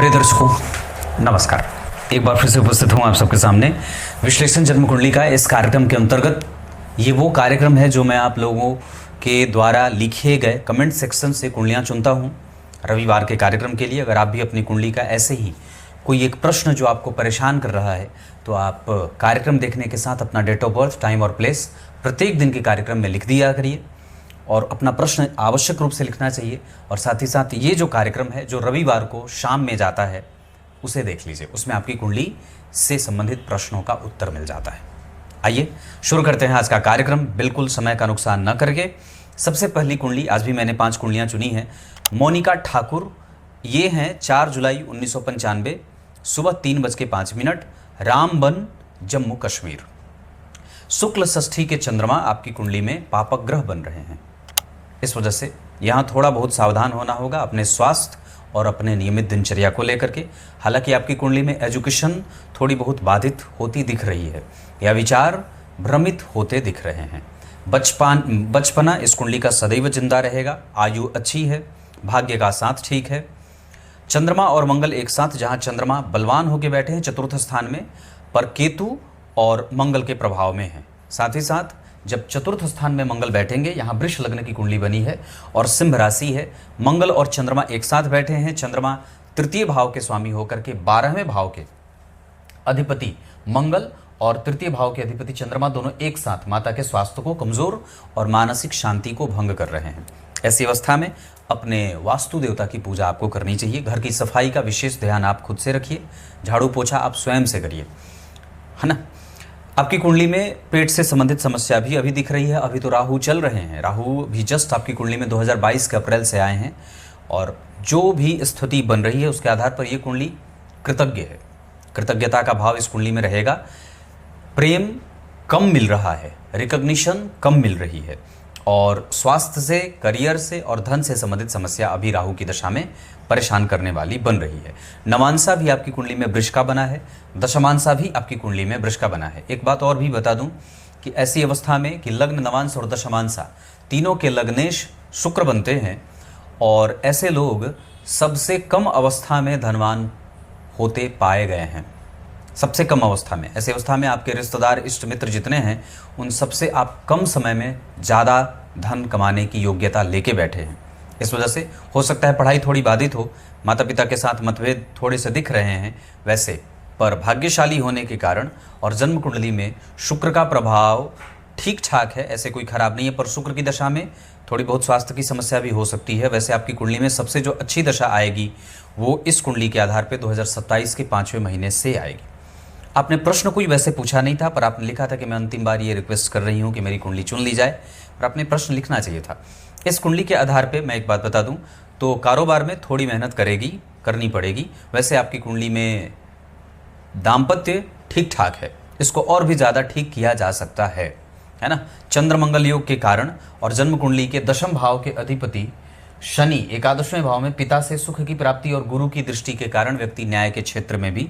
प्रिय दर्शकों नमस्कार। एक बार फिर से उपस्थित हूँ आप सबके सामने विश्लेषण जन्म कुंडली का इस कार्यक्रम के अंतर्गत। ये वो कार्यक्रम है जो मैं आप लोगों के द्वारा लिखे गए कमेंट सेक्शन से कुंडलियाँ चुनता हूँ रविवार के कार्यक्रम के लिए। अगर आप भी अपनी कुंडली का ऐसे ही कोई एक प्रश्न जो आपको परेशान कर रहा है तो आप कार्यक्रम देखने के साथ अपना डेट ऑफ बर्थ, टाइम और प्लेस प्रत्येक दिन के कार्यक्रम में लिख दिया करिए और अपना प्रश्न आवश्यक रूप से लिखना चाहिए। और साथ ही साथ ये जो कार्यक्रम है जो रविवार को शाम में जाता है उसे देख लीजिए, उसमें आपकी कुंडली से संबंधित प्रश्नों का उत्तर मिल जाता है। आइए शुरू करते हैं आज का कार्यक्रम, बिल्कुल समय का नुकसान न करके। सबसे पहली कुंडली, आज भी मैंने 5 कुंडलियाँ चुनी हैं। मोनिका ठाकुर, ये हैं 4 जुलाई 1995, सुबह 3:05, रामबन, जम्मू कश्मीर। शुक्ल षष्ठी के चंद्रमा आपकी कुंडली में पापक ग्रह बन रहे हैं। इस वजह से यहाँ थोड़ा बहुत सावधान होना होगा अपने स्वास्थ्य और अपने नियमित दिनचर्या को लेकर के। हालांकि आपकी कुंडली में एजुकेशन थोड़ी बहुत बाधित होती दिख रही है या विचार भ्रमित होते दिख रहे हैं। बचपना इस कुंडली का सदैव जिंदा रहेगा। आयु अच्छी है, भाग्य का साथ ठीक है। चंद्रमा और मंगल एक साथ, जहाँ चंद्रमा बलवान होकर बैठे हैं चतुर्थ स्थान में, पर केतु और मंगल के प्रभाव में है। साथ ही साथ जब चतुर्थ स्थान में मंगल बैठेंगे, यहाँ वृष लग्न की कुंडली बनी है और सिंह राशि है। मंगल और चंद्रमा एक साथ बैठे हैं। चंद्रमा तृतीय भाव के स्वामी होकर के 12वें भाव के अधिपति मंगल और तृतीय भाव के अधिपति चंद्रमा दोनों एक साथ माता के स्वास्थ्य को कमजोर और मानसिक शांति को भंग कर रहे हैं। ऐसी अवस्था में अपने वास्तु देवता की पूजा आपको करनी चाहिए। घर की सफाई का विशेष ध्यान आप खुद से रखिए। झाड़ू पोछा आप स्वयं से करिए, है ना। आपकी कुंडली में पेट से संबंधित समस्या भी अभी दिख रही है। अभी तो राहु चल रहे हैं, राहु भी जस्ट आपकी कुंडली में 2022 के अप्रैल से आए हैं और जो भी स्थिति बन रही है उसके आधार पर यह कुंडली कृतज्ञ है। कृतज्ञता का भाव इस कुंडली में रहेगा। प्रेम कम मिल रहा है, रिकॉग्निशन कम मिल रही है और स्वास्थ्य से, करियर से और धन से संबंधित समस्या अभी राहु की दशा में परेशान करने वाली बन रही है। नवांशा भी आपकी कुंडली में वृष का बना है, दशमांशा भी आपकी कुंडली में वृष का बना है। एक बात और भी बता दूं कि ऐसी अवस्था में कि लग्न, नवांश और दशमांशा तीनों के लग्नेश शुक्र बनते हैं और ऐसे लोग सबसे कम अवस्था में धनवान होते पाए गए हैं। सबसे कम अवस्था में, ऐसी अवस्था में आपके रिश्तेदार, इष्ट मित्र जितने हैं उन सबसे आप कम समय में ज़्यादा धन कमाने की योग्यता लेके बैठे हैं। इस वजह से हो सकता है पढ़ाई थोड़ी बाधित हो, माता पिता के साथ मतभेद थोड़े से दिख रहे हैं वैसे, पर भाग्यशाली होने के कारण और जन्म कुंडली में शुक्र का प्रभाव ठीक ठाक है, ऐसे कोई खराब नहीं है। पर शुक्र की दशा में थोड़ी बहुत स्वास्थ्य की समस्या भी हो सकती है। वैसे आपकी कुंडली में सबसे जो अच्छी दशा आएगी वो इस कुंडली के आधार पर 2027 के 5वें महीने से आएगी। आपने प्रश्न कोई वैसे पूछा नहीं था, पर आपने लिखा था कि मैं अंतिम बार ये रिक्वेस्ट कर रही हूँ कि मेरी कुंडली चुन ली जाए, और आपने प्रश्न लिखना चाहिए था। इस कुंडली के आधार पे मैं एक बात बता दूं तो कारोबार में थोड़ी मेहनत करनी पड़ेगी। वैसे आपकी कुंडली में दाम्पत्य ठीक ठाक है, इसको और भी ज़्यादा ठीक किया जा सकता है ना। चंद्र मंगल योग के कारण और जन्म कुंडली के दशम भाव के अधिपति शनि 11वें भाव में, पिता से सुख की प्राप्ति और गुरु की दृष्टि के कारण व्यक्ति न्याय के क्षेत्र में भी,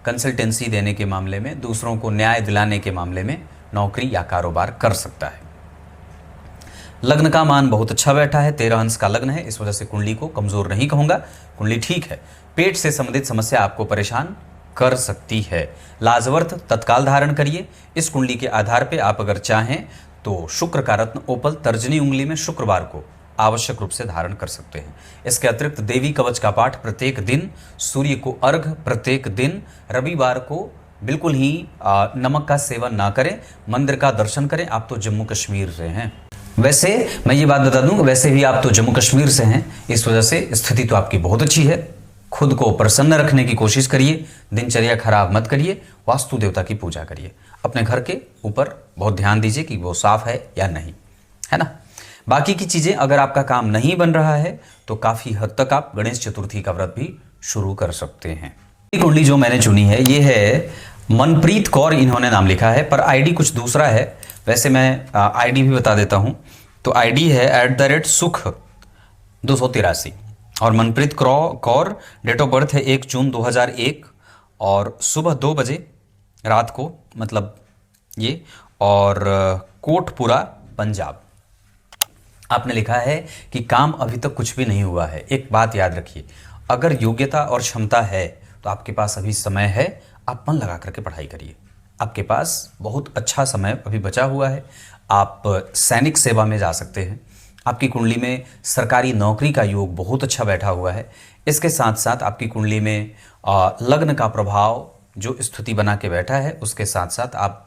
कंसल्टेंसी देने के मामले में, दूसरों को न्याय दिलाने के मामले में नौकरी या कारोबार कर सकता है। लग्न का मान बहुत अच्छा बैठा है, 13 अंश का लग्न है। इस वजह से कुंडली को कमजोर नहीं कहूंगा, कुंडली ठीक है। पेट से संबंधित समस्या आपको परेशान कर सकती है। लाजवर्थ तत्काल धारण करिए। इस कुंडली के आधार पे आप अगर चाहें तो शुक्र का रत्न ओपल तर्जनी उंगली में शुक्रवार को आवश्यक रूप से धारण कर सकते हैं। इसके अतिरिक्त देवी कवच का पाठ प्रत्येक दिन, सूर्य को अर्घ प्रत्येक दिन, रविवार को बिल्कुल ही नमक का सेवन ना करें, मंदिर का दर्शन करें। आप तो जम्मू कश्मीर से हैं, वैसे मैं ये बात बता दूं, वैसे भी आप तो जम्मू कश्मीर से हैं, इस वजह से स्थिति तो आपकी बहुत अच्छी है। खुद को प्रसन्न रखने की कोशिश करिए, दिनचर्या खराब मत करिए, वास्तु देवता की पूजा करिए। अपने घर के ऊपर बहुत ध्यान दीजिए कि वो साफ है या नहीं, है ना। बाकी की चीज़ें, अगर आपका काम नहीं बन रहा है तो काफ़ी हद तक आप गणेश चतुर्थी का व्रत भी शुरू कर सकते हैं। कुंडली जो मैंने चुनी है ये है मनप्रीत कौर, इन्होंने नाम लिखा है पर आईडी कुछ दूसरा है। वैसे मैं आईडी भी बता देता हूँ, तो आईडी है @सुख 283 और Manpreet Kaur date of birth है 1 जून 2001 और सुबह 2 बजे रात को, मतलब ये, और कोटपुरा पंजाब। आपने लिखा है कि काम अभी तक कुछ भी नहीं हुआ है। एक बात याद रखिए, अगर योग्यता और क्षमता है तो आपके पास अभी समय है, आप मन लगा करके पढ़ाई करिए। आपके पास बहुत अच्छा समय अभी बचा हुआ है। आप सैनिक सेवा में जा सकते हैं। आपकी कुंडली में सरकारी नौकरी का योग बहुत अच्छा बैठा हुआ है। इसके साथ साथ आपकी कुंडली में लग्न का प्रभाव जो स्थिति बना के बैठा है, उसके साथ साथ आप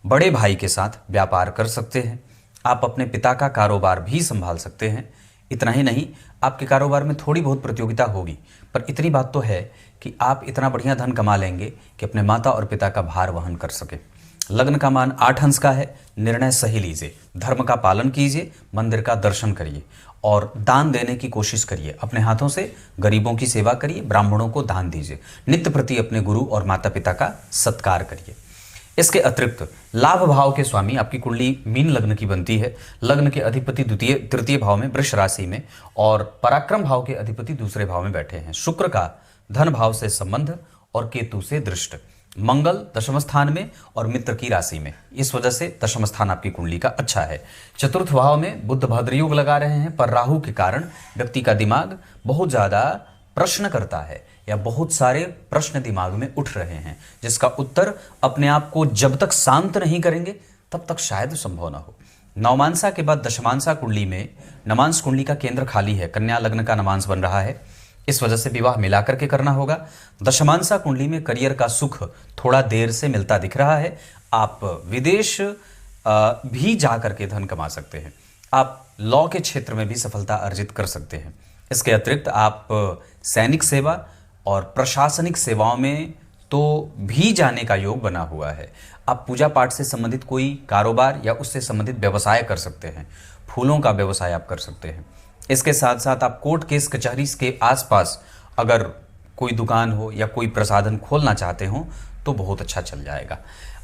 बड़े भाई के साथ व्यापार कर सकते हैं। आप अपने पिता का कारोबार भी संभाल सकते हैं। इतना ही नहीं, आपके कारोबार में थोड़ी बहुत प्रतियोगिता होगी, पर इतनी बात तो है कि आप इतना बढ़िया धन कमा लेंगे कि अपने माता और पिता का भार वहन कर सके। लग्न का मान 8 अंश का है। निर्णय सही लीजिए, धर्म का पालन कीजिए, मंदिर का दर्शन करिए और दान देने की कोशिश करिए। अपने हाथों से गरीबों की सेवा करिए, ब्राह्मणों को दान दीजिए। नित्य प्रति अपने गुरु और माता पिता का सत्कार करिए। इसके अतिरिक्त लाभ भाव के स्वामी आपकी कुंडली मीन लग्न की बनती है। लग्न के अधिपति तृतीय भाव में वृष राशि में और पराक्रम भाव के अधिपति दूसरे भाव में बैठे हैं। शुक्र का धन भाव से संबंध और केतु से दृष्ट, मंगल दशम स्थान में और मित्र की राशि में, इस वजह से दशम स्थान आपकी कुंडली का अच्छा है। चतुर्थ भाव में बुध भद्र योग लगा रहे हैं, पर राहु के कारण व्यक्ति का दिमाग बहुत ज़्यादा प्रश्न करता है या बहुत सारे प्रश्न दिमाग में उठ रहे हैं, जिसका उत्तर अपने आप को जब तक शांत नहीं करेंगे तब तक शायद संभव ना हो। नवमांसा के बाद दशमांसा कुंडली में नमांश कुंडली का केंद्र खाली है। कन्या लग्न का नमांश बन रहा है, इस वजह से विवाह मिला करके करना होगा। दशमांसा कुंडली में करियर का सुख थोड़ा देर से मिलता दिख रहा है। आप विदेश भी जा करके धन कमा सकते हैं। आप लॉ के क्षेत्र में भी सफलता अर्जित कर सकते हैं। इसके अतिरिक्त आप सैनिक सेवा और प्रशासनिक सेवाओं में तो भी जाने का योग बना हुआ है। आप पूजा पाठ से संबंधित कोई कारोबार या उससे संबंधित व्यवसाय कर सकते हैं। फूलों का व्यवसाय आप कर सकते हैं। इसके साथ साथ आप कोर्ट केस कचहरी के आसपास अगर कोई दुकान हो या कोई प्रसाधन खोलना चाहते हो तो बहुत अच्छा चल जाएगा।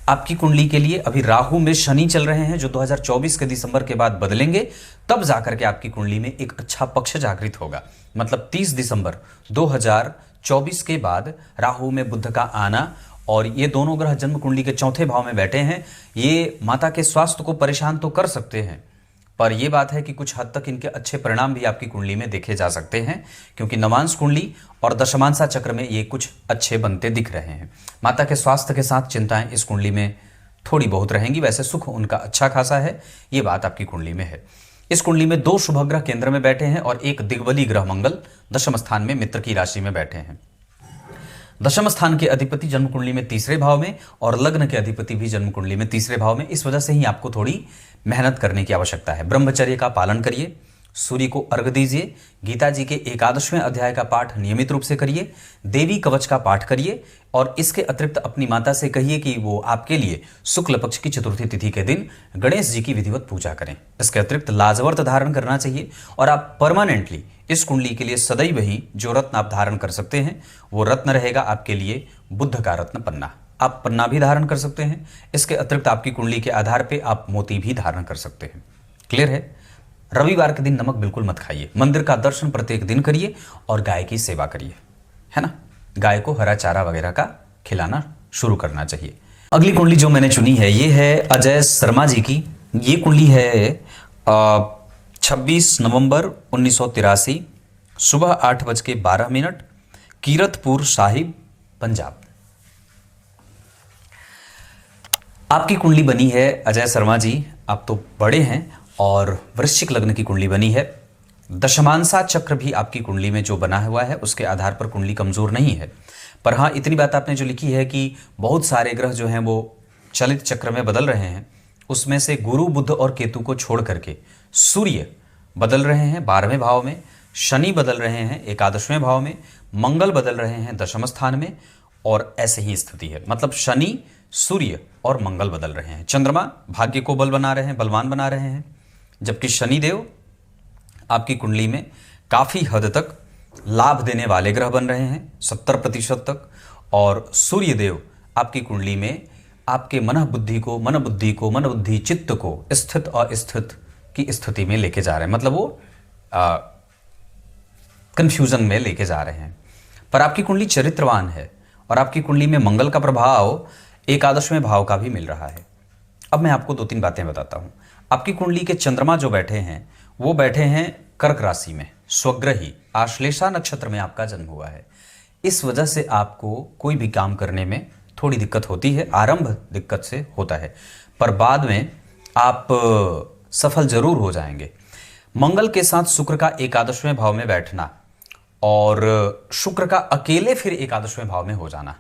आपकी कुंडली के लिए अभी राहु में शनि चल रहे हैं, जो 2024 के दिसंबर के बाद बदलेंगे, तब जाकर के आपकी कुंडली में एक अच्छा पक्ष जागृत होगा। मतलब 30 दिसंबर 2024 के बाद राहु में बुध का आना, और ये दोनों ग्रह जन्म कुंडली के चौथे भाव में बैठे हैं। ये माता के स्वास्थ्य को परेशान तो कर सकते हैं, पर यह बात है कि कुछ हद तक इनके अच्छे परिणाम भी आपकी कुंडली में देखे जा सकते हैं, क्योंकि नवांश कुंडली और दशमांशा चक्र में ये कुछ अच्छे बनते दिख रहे हैं। माता के स्वास्थ्य के साथ चिंताएं इस कुंडली में थोड़ी बहुत रहेंगी, वैसे सुख उनका अच्छा खासा है, ये बात आपकी कुंडली में है। इस कुंडली में 2 शुभ ग्रह केंद्र में बैठे हैं और एक दिग्बली ग्रह मंगल दशम स्थान में मित्र की राशि में बैठे हैं। दशम स्थान के अधिपति जन्म कुंडली में तीसरे भाव में और लग्न के अधिपति भी जन्म कुंडली में तीसरे भाव में, इस वजह से ही आपको थोड़ी मेहनत करने की आवश्यकता है। ब्रह्मचर्य का पालन करिए, सूर्य को अर्घ दीजिए, गीता जी के 11वें अध्याय का पाठ नियमित रूप से करिए, देवी कवच का पाठ करिए, और इसके अतिरिक्त अपनी माता से कहिए कि वो आपके लिए शुक्ल पक्ष की चतुर्थी तिथि के दिन गणेश जी की विधिवत पूजा करें। इसके अतिरिक्त लाजवर्त धारण करना चाहिए, और आप परमानेंटली इस कुंडली के लिए सदैव ही जो रत्न आप धारण कर सकते हैं वो रत्न रहेगा आपके लिए बुद्ध का रत्न पन्ना। आप पन्ना भी धारण कर सकते हैं। इसके अतिरिक्त आपकी कुंडली के आधार पे आप मोती भी धारण कर सकते हैं। क्लियर है? रविवार के दिन नमक बिल्कुल मत खाइए, मंदिर का दर्शन प्रत्येक दिन करिए और गाय की सेवा करिए, है ना। गाय को हरा चारा वगैरह का खिलाना शुरू करना चाहिए। अगली कुंडली जो मैंने चुनी है ये है अजय शर्मा जी की। ये कुंडली है 26 नवंबर 1983 सुबह 8:12 कीरतपुर साहिब पंजाब। आपकी कुंडली बनी है अजय शर्मा जी, आप तो बड़े हैं, और वृश्चिक लग्न की कुंडली बनी है। दशमांशा चक्र भी आपकी कुंडली में जो बना हुआ है उसके आधार पर कुंडली कमजोर नहीं है, पर हाँ इतनी बात आपने जो लिखी है कि बहुत सारे ग्रह जो हैं वो चलित चक्र में बदल रहे हैं, उसमें से गुरु बुध और केतु को छोड़ करके सूर्य बदल रहे हैं 12वें भाव में, शनि बदल रहे हैं 11वें भाव में, मंगल बदल रहे हैं दशम स्थान में, और ऐसे ही स्थिति है। मतलब शनि, सूर्य और मंगल बदल रहे हैं। चंद्रमा भाग्य को बल बना रहे हैं, बलवान बना रहे हैं, जबकि शनिदेव आपकी कुंडली में काफ़ी हद तक लाभ देने वाले ग्रह बन रहे हैं 70% तक, और सूर्यदेव आपकी कुंडली में आपके मन बुद्धि चित्त को स्थित अस्थित की स्थिति में लेके जा रहे हैं। मतलब वो कंफ्यूजन में लेके जा रहे हैं। पर आपकी कुंडली चरित्रवान है और आपकी कुंडली में मंगल का प्रभाव 11वें भाव का भी मिल रहा है। अब मैं आपको 2-3 बातें बताता हूं। आपकी कुंडली के चंद्रमा जो बैठे हैं वो बैठे हैं कर्क राशि में, स्वग्रही आश्लेषा नक्षत्र में आपका जन्म हुआ है। इस वजह से आपको कोई भी काम करने में थोड़ी दिक्कत होती है, आरंभ दिक्कत से होता है, पर बाद में आप सफल जरूर हो जाएंगे। मंगल के साथ शुक्र का एकादशवें भाव में बैठना और शुक्र का अकेले फिर एकादशवें भाव में हो जाना,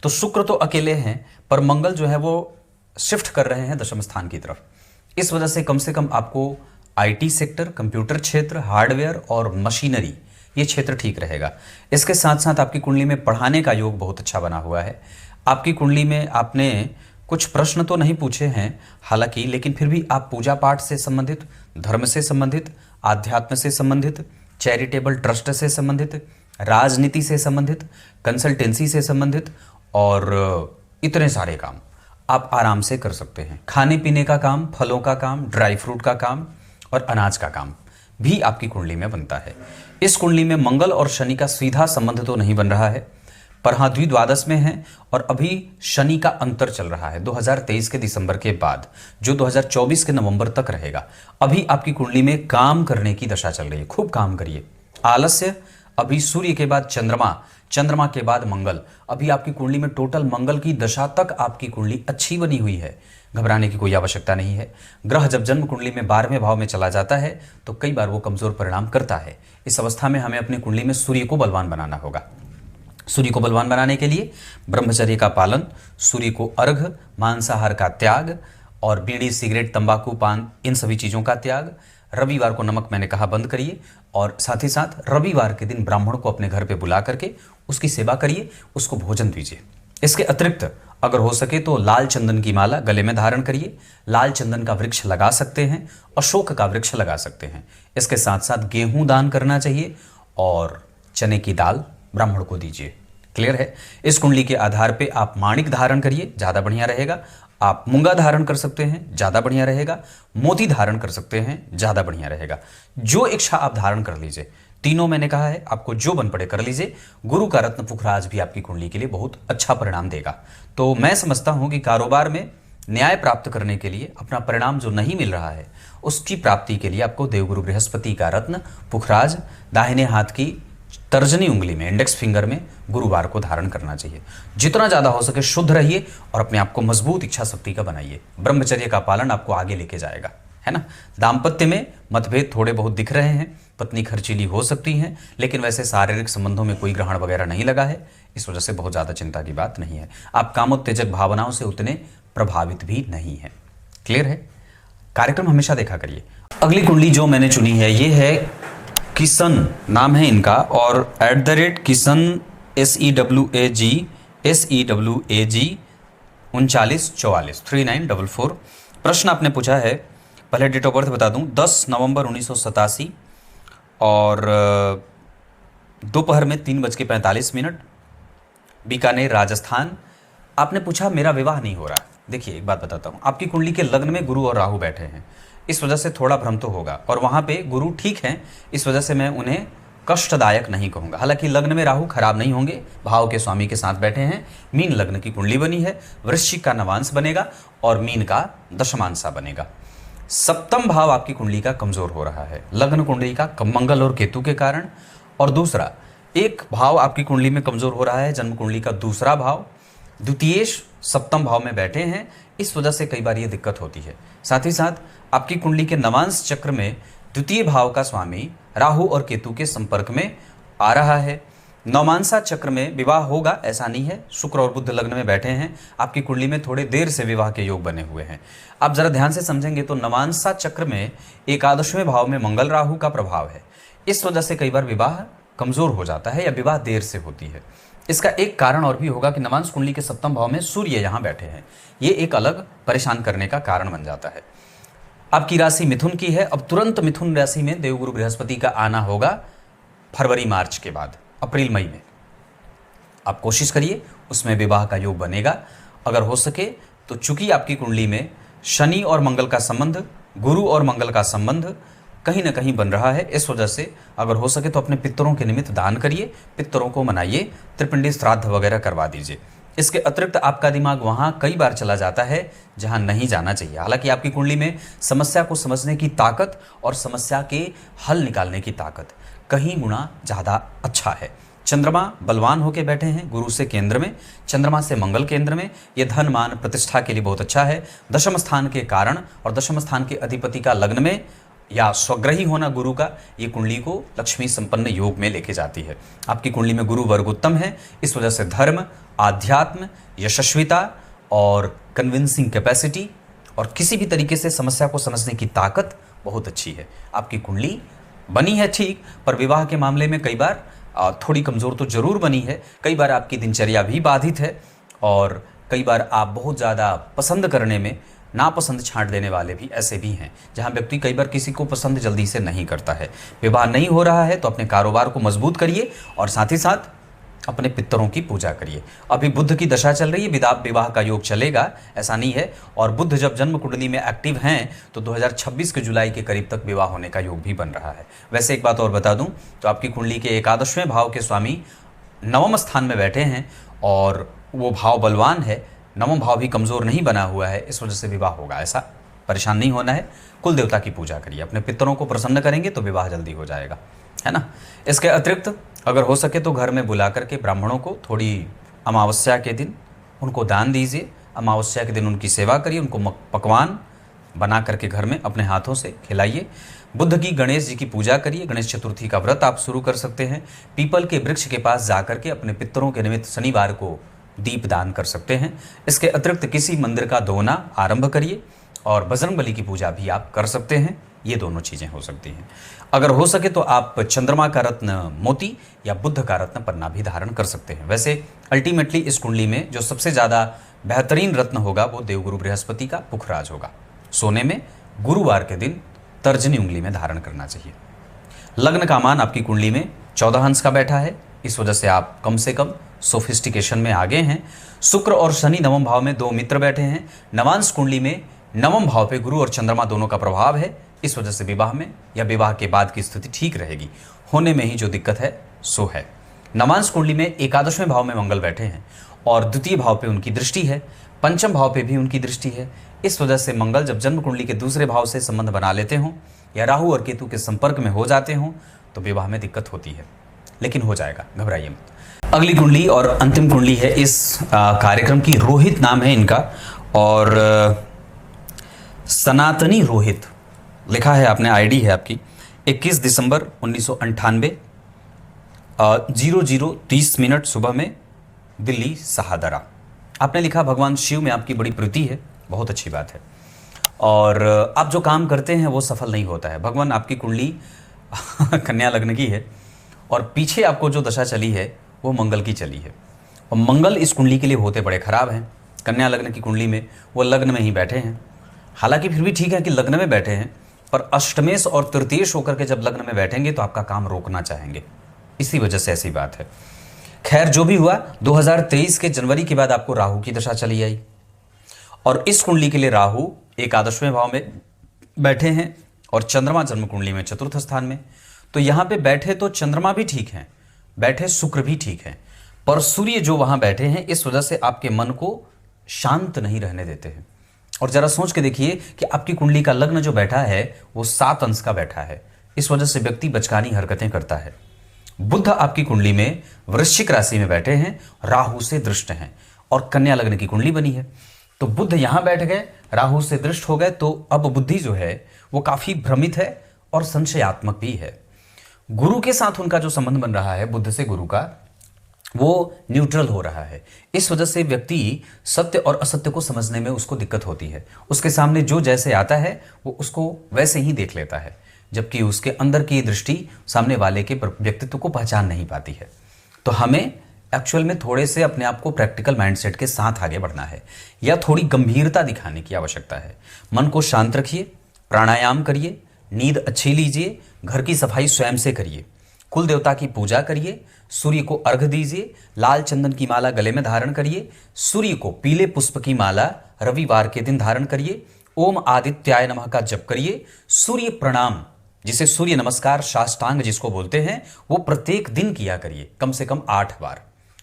तो शुक्र तो अकेले हैं पर मंगल जो है वो शिफ्ट कर रहे हैं दशम स्थान की तरफ। इस वजह से कम आपको आईटी सेक्टर, कंप्यूटर क्षेत्र, हार्डवेयर और मशीनरी, ये क्षेत्र ठीक रहेगा। इसके साथ साथ आपकी कुंडली में पढ़ाने का योग बहुत अच्छा बना हुआ है। आपकी कुंडली में आपने कुछ प्रश्न तो नहीं पूछे हैं हालांकि, लेकिन फिर भी आप पूजा पाठ से संबंधित, धर्म से संबंधित, आध्यात्म से संबंधित, चैरिटेबल ट्रस्ट से संबंधित, राजनीति से संबंधित, कंसल्टेंसी से संबंधित और इतने सारे काम आप आराम से कर सकते हैं। खाने पीने का काम, फलों का काम, ड्राई फ्रूट का काम और अनाज का काम भी आपकी कुंडली में बनता है। इस कुंडली में मंगल और शनि का सीधा संबंध तो नहीं बन रहा है, पर हाँ द्विद्वादश में है और अभी शनि का अंतर चल रहा है 2023 के दिसंबर के बाद, जो 2024 के नवंबर तक रहेगा। अभी आपकी कुंडली में काम करने की दशा चल रही है, खूब काम करिए। आलस्य, अभी सूर्य के बाद चंद्रमा, चंद्रमा के बाद मंगल, अभी आपकी कुंडली में टोटल मंगल की दशा तक आपकी कुंडली अच्छी बनी हुई है, घबराने की कोई आवश्यकता नहीं है। ग्रह जब जन्म कुंडली में 12वें भाव में चला जाता है तो कई बार वो कमजोर परिणाम करता है। इस अवस्था में हमें अपनी कुंडली में सूर्य को बलवान बनाना होगा। सूर्य को बलवान बनाने के लिए ब्रह्मचर्य का पालन, सूर्य को अर्घ, मांसाहार का त्याग और बीड़ी, सिगरेट, तंबाकू, पान, इन सभी चीज़ों का त्याग। रविवार को नमक मैंने कहा बंद करिए और साथ ही साथ रविवार के दिन ब्राह्मण को अपने घर पे बुला करके उसकी सेवा करिए, उसको भोजन दीजिए। इसके अतिरिक्त अगर हो सके तो लाल चंदन की माला गले में धारण करिए, लाल चंदन का वृक्ष लगा सकते हैं, अशोक का वृक्ष लगा सकते हैं। इसके साथ साथ गेहूं दान करना चाहिए और चने की दाल ब्राह्मण को दीजिए। क्लियर है? इस कुंडली के आधार पे आप माणिक धारण करिए, ज़्यादा बढ़िया रहेगा। आप मूंगा धारण कर सकते हैं, ज़्यादा बढ़िया रहेगा। मोती धारण कर सकते हैं, ज़्यादा बढ़िया रहेगा। जो इच्छा आप धारण कर लीजिए, तीनों मैंने कहा है, आपको जो बन पड़े कर लीजिए। गुरु का रत्न पुखराज भी आपकी कुंडली के लिए बहुत अच्छा परिणाम देगा। तो मैं समझता हूं कि कारोबार में न्याय प्राप्त करने के लिए, अपना परिणाम जो नहीं मिल रहा है उसकी प्राप्ति के लिए आपको देवगुरु बृहस्पति का रत्न पुखराज दाहिने हाथ की तर्जनी उंगली में, इंडेक्स फिंगर में गुरुवार को धारण करना चाहिए। जितना ज़्यादा हो सके शुद्ध रहिए और अपने आप को मजबूत इच्छा शक्ति का बनाइए। ब्रह्मचर्य का पालन आपको आगे लेके जाएगा, है ना। दाम्पत्य में मतभेद थोड़े बहुत दिख रहे हैं, पत्नी खर्चीली हो सकती हैं, लेकिन वैसे शारीरिक संबंधों में कोई ग्रहण वगैरह नहीं लगा है, इस वजह से बहुत ज़्यादा चिंता की बात नहीं है। आप कामोत्तेजक भावनाओं से उतने प्रभावित भी नहीं है। क्लियर है? कार्यक्रम हमेशा देखा करिए। अगली कुंडली जो मैंने चुनी है ये है किशन, नाम है इनका, और @किशन SEWAG 3944 3944। प्रश्न आपने पूछा है, पहले डेट ऑफ बर्थ बता दूं, 10 नवंबर 1987 और दोपहर में 3:45, बीकानेर, राजस्थान। आपने पूछा मेरा विवाह नहीं हो रहा। देखिए एक बात बताता हूँ, आपकी कुंडली के लग्न में गुरु और राहु बैठे हैं, इस वजह से थोड़ा भ्रम तो होगा, और वहाँ पे गुरु ठीक हैं, इस वजह से मैं उन्हें कष्टदायक नहीं कहूँगा। हालांकि लग्न में राहु खराब नहीं होंगे, भाव के स्वामी के साथ बैठे हैं। मीन लग्न की कुंडली बनी है, वृश्चिक का नवांश बनेगा और मीन का दशमांशा बनेगा। सप्तम भाव आपकी कुंडली का कमजोर हो रहा है, लग्न कुंडली का मंगल और केतु के कारण, और दूसरा एक भाव आपकी कुंडली में कमजोर हो रहा है, जन्म कुंडली का दूसरा भाव, द्वितीयेश सप्तम भाव में बैठे हैं, इस वजह से कई बार ये दिक्कत होती है। साथ ही साथ आपकी कुंडली के नवांश चक्र में द्वितीय भाव का स्वामी राहु और केतु के संपर्क में आ रहा है। नवमांसा चक्र में विवाह होगा ऐसा नहीं है, शुक्र और बुध लग्न में बैठे हैं, आपकी कुंडली में थोड़े देर से विवाह के योग बने हुए हैं। आप जरा ध्यान से समझेंगे तो नवमांसा चक्र में एकादशवें भाव में मंगल राहु का प्रभाव है, इस वजह से कई बार विवाह कमजोर हो जाता है या विवाह देर से होती है। इसका एक कारण और भी होगा कि नवांश कुंडली के सप्तम भाव में सूर्य यहाँ बैठे हैं, ये एक अलग परेशान करने का कारण बन जाता है। आपकी राशि मिथुन की है, अब तुरंत मिथुन राशि में देवगुरु बृहस्पति का आना होगा फरवरी मार्च के बाद, अप्रैल मई में। आप कोशिश करिए, उसमें विवाह का योग बनेगा अगर हो सके तो। चूंकि आपकी कुंडली में शनि और मंगल का संबंध, गुरु और मंगल का संबंध कहीं ना कहीं बन रहा है, इस वजह से अगर हो सके तो अपने पितरों के निमित्त दान करिए, पितरों को मनाइए, त्रिपिंडी श्राद्ध वगैरह करवा दीजिए। इसके अतिरिक्त आपका दिमाग वहाँ कई बार चला जाता है जहाँ नहीं जाना चाहिए। हालांकि आपकी कुंडली में समस्या को समझने की ताकत और समस्या के हल निकालने की ताकत कहीं गुना ज़्यादा अच्छा है। चंद्रमा बलवान होकर बैठे हैं गुरु से केंद्र में, चंद्रमा से मंगल केंद्र में, ये धन मान प्रतिष्ठा के लिए बहुत अच्छा है। दशम स्थान के कारण और दशम स्थान के अधिपति का लग्न में या स्वग्रही होना गुरु का, ये कुंडली को लक्ष्मी संपन्न योग में लेके जाती है। आपकी कुंडली में गुरु वर्ग उत्तम है, इस वजह से धर्म, आध्यात्म, यशस्विता और कन्विंसिंग कैपेसिटी और किसी भी तरीके से समस्या को समझने की ताकत बहुत अच्छी है। आपकी कुंडली बनी है ठीक, पर विवाह के मामले में कई बार थोड़ी कमज़ोर तो जरूर बनी है। कई बार आपकी दिनचर्या भी बाधित है और कई बार आप बहुत ज़्यादा पसंद करने में नापसंद छांट देने वाले भी ऐसे भी हैं, जहां व्यक्ति कई बार किसी को पसंद जल्दी से नहीं करता है। विवाह नहीं हो रहा है तो अपने कारोबार को मजबूत करिए और साथ ही साथ अपने पितरों की पूजा करिए। अभी बुध की दशा चल रही है, विवाह का योग चलेगा, ऐसा नहीं है। और बुध जब जन्म कुंडली में एक्टिव हैं तो 2026 के जुलाई के करीब तक विवाह होने का योग भी बन रहा है। वैसे एक बात और बता दूं तो आपकी कुंडली के एकादशवें भाव के स्वामी नवम स्थान में बैठे हैं और वो भाव बलवान है, नवम भाव भी कमज़ोर नहीं बना हुआ है, इस वजह से विवाह होगा। ऐसा परेशान नहीं होना है। कुल देवता की पूजा करिए, अपने पितरों को प्रसन्न करेंगे तो विवाह जल्दी हो जाएगा, है ना। इसके अतिरिक्त अगर हो सके तो घर में बुला करके ब्राह्मणों को थोड़ी अमावस्या के दिन उनको दान दीजिए, अमावस्या के दिन उनकी सेवा करिए, उनको पकवान बना करके घर में अपने हाथों से खिलाइए। बुद्ध की गणेश जी की पूजा करिए, गणेश चतुर्थी का व्रत आप शुरू कर सकते हैं। पीपल के वृक्ष के पास जा करके अपने पितरों के निमित्त शनिवार को दीप दान कर सकते हैं। इसके अतिरिक्त किसी मंदिर का दोना आरंभ करिए और बजरंगबली की पूजा भी आप कर सकते हैं। ये दोनों चीज़ें हो सकती हैं। अगर हो सके तो आप चंद्रमा का रत्न मोती या बुद्ध का रत्न पन्ना भी धारण कर सकते हैं। वैसे अल्टीमेटली इस कुंडली में जो सबसे ज़्यादा बेहतरीन रत्न होगा वो देवगुरु बृहस्पति का पुखराज होगा। सोने में गुरुवार के दिन तर्जनी उंगली में धारण करना चाहिए। लग्न का मान आपकी कुंडली में 14 अंश का बैठा है, इस वजह से आप कम से कम सोफिस्टिकेशन में आगे हैं। शुक्र और शनि नवम भाव में दो मित्र बैठे हैं। नवांश कुंडली में नवम भाव पे गुरु और चंद्रमा दोनों का प्रभाव है, इस वजह से विवाह में या विवाह के बाद की स्थिति ठीक रहेगी। होने में ही जो दिक्कत है सो है। नवांश कुंडली में एकादशवें भाव में मंगल बैठे हैं और द्वितीय भाव पे उनकी दृष्टि है, पंचम भाव पे भी उनकी दृष्टि है। इस वजह से मंगल जब जन्म कुंडली के दूसरे भाव से संबंध बना लेते हों या राहु और केतु के संपर्क में हो जाते हों तो विवाह में दिक्कत होती है, लेकिन हो जाएगा, घबराइए मत। अगली कुंडली और अंतिम कुंडली है इस कार्यक्रम की। रोहित नाम है इनका और सनातनी रोहित लिखा है आपने, आईडी है आपकी 21 दिसंबर 1998 00:30 सुबह में, दिल्ली सहादरा। आपने लिखा भगवान शिव में आपकी बड़ी प्रीति है, बहुत अच्छी बात है, और आप जो काम करते हैं वो सफल नहीं होता है। भगवान आपकी कुंडली कन्या लग्न की है और पीछे आपको जो दशा चली है वो मंगल की चली है और मंगल इस कुंडली के लिए होते बड़े खराब हैं। कन्या लग्न की कुंडली में वो लग्न में ही बैठे हैं, हालांकि फिर भी ठीक है कि लग्न में बैठे हैं, पर अष्टमेश और तृतीयेश होकर के जब लग्न में बैठेंगे तो आपका काम रोकना चाहेंगे, इसी वजह से ऐसी बात है। खैर जो भी हुआ, 2023 के जनवरी के बाद आपको राहु की दशा चली आई और इस कुंडली के लिए राहु एकादशवें भाव में बैठे हैं और चंद्रमा जन्म कुंडली में चतुर्थ स्थान में। तो यहाँ पे बैठे तो चंद्रमा भी ठीक हैं, बैठे शुक्र भी ठीक हैं, पर सूर्य जो वहाँ बैठे हैं इस वजह से आपके मन को शांत नहीं रहने देते हैं। और जरा सोच के देखिए कि आपकी कुंडली का लग्न जो बैठा है वो 7 अंश का बैठा है, इस वजह से व्यक्ति बचकानी हरकतें करता है। बुध आपकी कुंडली में वृश्चिक राशि में बैठे हैं, राहु से दृष्ट हैं और कन्या लग्न की कुंडली बनी है। तो बुध यहां बैठ गए, राहु से दृष्ट हो गए, तो अब बुद्धि जो है वो काफी भ्रमित है और संशयात्मक भी है। गुरु के साथ उनका जो संबंध बन रहा है बुध से गुरु का, वो न्यूट्रल हो रहा है। इस वजह से व्यक्ति सत्य और असत्य को समझने में उसको दिक्कत होती है। उसके सामने जो जैसे आता है वो उसको वैसे ही देख लेता है, जबकि उसके अंदर की दृष्टि सामने वाले के व्यक्तित्व को पहचान नहीं पाती है। तो हमें एक्चुअल में थोड़े से अपने आप को प्रैक्टिकल माइंडसेट के साथ आगे बढ़ना है या थोड़ी गंभीरता दिखाने की आवश्यकता है। मन को शांत रखिए, प्राणायाम करिए, नींद अच्छी लीजिए, घर की सफाई स्वयं से करिए, कुल देवता की पूजा करिए, सूर्य को अर्घ दीजिए, लाल चंदन की माला गले में धारण करिए, सूर्य को पीले पुष्प की माला रविवार के दिन धारण करिए, ओम आदित्याय नमः का जप करिए, सूर्य प्रणाम जिसे सूर्य नमस्कार साष्टांग जिसको बोलते हैं वो प्रत्येक दिन किया करिए, कम से कम 8 बार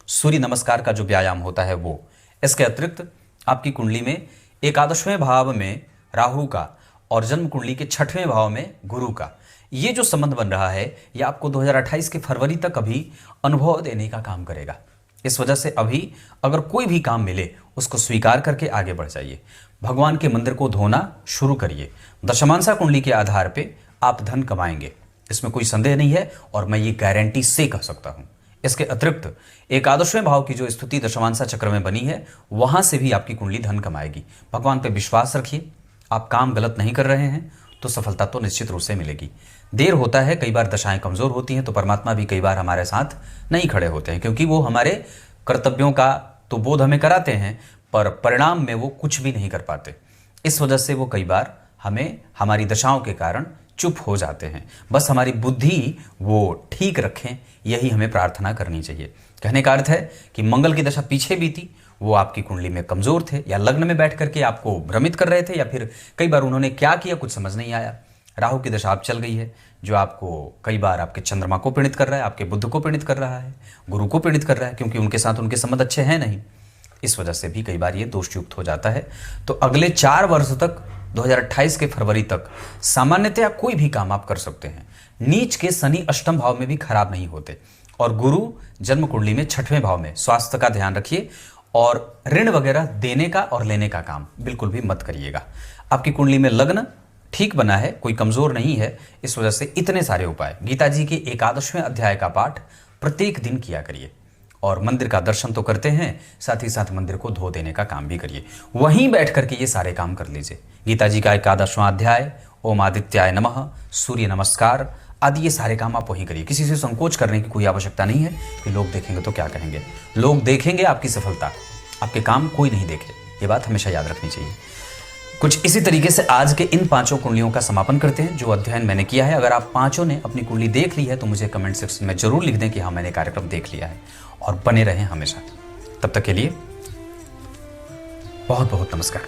सूर्य नमस्कार का जो व्यायाम होता है वो। इसके अतिरिक्त आपकी कुंडली में एकादशवें भाव में राहु का और जन्म कुंडली के 6वें भाव में गुरु का, ये जो संबंध बन रहा है ये आपको 2028 के फरवरी तक अभी अनुभव देने का काम करेगा। इस वजह से अभी अगर कोई भी काम मिले उसको स्वीकार करके आगे बढ़ जाइए। भगवान के मंदिर को धोना शुरू करिए। दशमांसा कुंडली के आधार पे आप धन कमाएंगे, इसमें कोई संदेह नहीं है और मैं ये गारंटी से कह सकता हूं। इसके अतिरिक्त एकादशवें भाव की जो स्थिति दशमांसा चक्र में बनी है वहां से भी आपकी कुंडली धन कमाएगी। भगवान पे विश्वास रखिए। आप काम गलत नहीं कर रहे हैं तो सफलता तो निश्चित रूप से मिलेगी। देर होता है, कई बार दशाएं कमजोर होती हैं तो परमात्मा भी कई बार हमारे साथ नहीं खड़े होते हैं, क्योंकि वो हमारे कर्तव्यों का तो बोध हमें कराते हैं पर परिणाम में वो कुछ भी नहीं कर पाते। इस वजह से वो कई बार हमें हमारी दशाओं के कारण चुप हो जाते हैं। बस हमारी बुद्धि वो ठीक रखें, यही हमें प्रार्थना करनी चाहिए। कहने का अर्थ है कि मंगल की दशा पीछे बीती, वो आपकी कुंडली में कमजोर थे या लग्न में बैठ करके आपको भ्रमित कर रहे थे, या फिर कई बार उन्होंने क्या किया कुछ समझ नहीं आया। राहु की दशा आप चल गई है जो आपको कई बार आपके चंद्रमा को पीड़ित कर रहा है, आपके बुध को पीड़ित कर रहा है, गुरु को पीड़ित कर रहा है, क्योंकि उनके साथ उनके संबंध अच्छे हैं नहीं। इस वजह से भी कई बार ये दोषयुक्त हो जाता है। तो अगले 4 वर्ष तक 2028 के फरवरी तक सामान्यतया कोई भी काम आप कर सकते हैं। नीच के शनि अष्टम भाव में भी खराब नहीं होते और गुरु जन्म कुंडली में 6वें भाव में। स्वास्थ्य का ध्यान रखिए और ऋण वगैरह देने का और लेने का काम बिल्कुल भी मत करिएगा। आपकी कुंडली में लग्न ठीक बना है, कोई कमजोर नहीं है। इस वजह से इतने सारे उपाय, गीता जी के 11वें अध्याय का पाठ प्रत्येक दिन किया करिए और मंदिर का दर्शन तो करते हैं, साथ ही साथ मंदिर को धो देने का काम भी करिए। वहीं बैठ करके ये सारे काम कर लीजिए। गीता जी का 11वां अध्याय, ओम आदित्याय नमः, सूर्य नमस्कार आदि ये सारे काम आप वहीं करिए। किसी से संकोच करने की कोई आवश्यकता नहीं है कि लोग देखेंगे तो क्या कहेंगे। लोग देखेंगे आपकी सफलता, आपके काम कोई नहीं देखे। ये बात हमेशा याद रखनी चाहिए। कुछ इसी तरीके से आज के इन 5 कुंडलियों का समापन करते हैं जो अध्ययन मैंने किया है। अगर आप 5 ने अपनी कुंडली देख ली है तो मुझे कमेंट सेक्शन में जरूर लिख दें कि हाँ मैंने कार्यक्रम देख लिया है, और बने रहें हमेशा। तब तक के लिए बहुत बहुत नमस्कार।